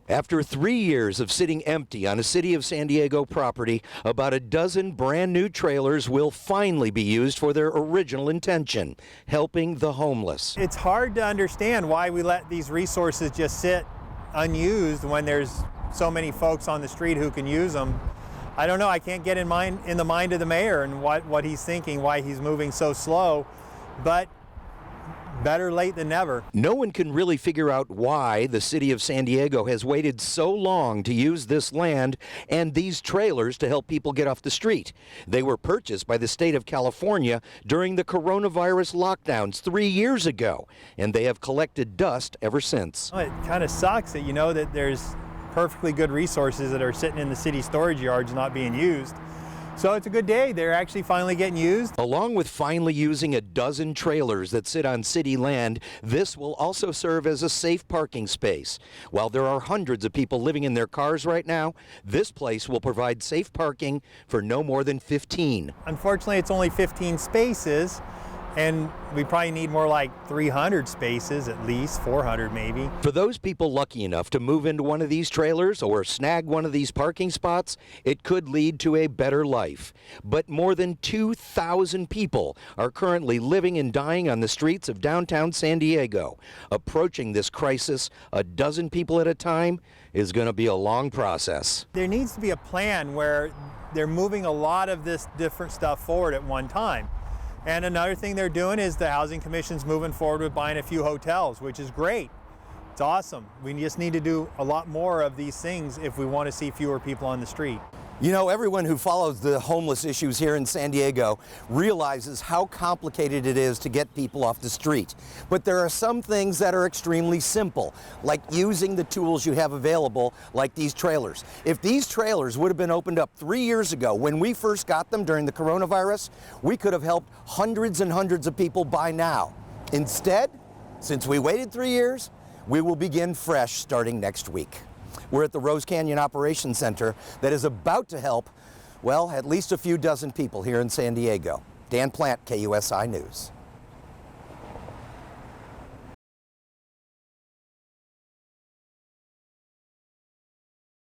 After 3 years of sitting empty on a City of San Diego property, about a dozen brand new trailers will finally be used for their original intention, helping the homeless. It's hard to understand why we let these resources just sit unused when there's so many folks on the street who can use them. I don't know, I can't get in the mind of the mayor and what he's thinking, why he's moving so slow, but better late than never. No one can really figure out why the City of San Diego has waited so long to use this land and these trailers to help people get off the street. They were purchased by the state of California during the coronavirus lockdowns 3 years ago, and they have collected dust ever since. It kind of sucks that that there's perfectly good resources that are sitting in the city storage yards not being used. So it's a good day. They're actually finally getting used. Along with finally using a dozen trailers that sit on city land, this will also serve as a safe parking space. While there are hundreds of people living in their cars right now, this place will provide safe parking for no more than 15. Unfortunately, it's only 15 spaces, and we probably need more like 300 spaces, at least 400 maybe. For those people lucky enough to move into one of these trailers or snag one of these parking spots, it could lead to a better life. But more than 2,000 people are currently living and dying on the streets of downtown San Diego. Approaching this crisis a dozen people at a time is going to be a long process. There needs to be a plan where they're moving a lot of this different stuff forward at one time. And another thing they're doing is the Housing Commission's moving forward with buying a few hotels, which is great. It's awesome. We just need to do a lot more of these things if we want to see fewer people on the street. You know, everyone who follows the homeless issues here in San Diego realizes how complicated it is to get people off the street. But there are some things that are extremely simple, like using the tools you have available, like these trailers. If these trailers would have been opened up 3 years ago, when we first got them during the coronavirus, we could have helped hundreds and hundreds of people by now. Instead, since we waited 3 years, we will begin fresh starting next week. We're at the Rose Canyon Operations Center that is about to help, well, at least a few dozen people here in San Diego. Dan Plant, KUSI News.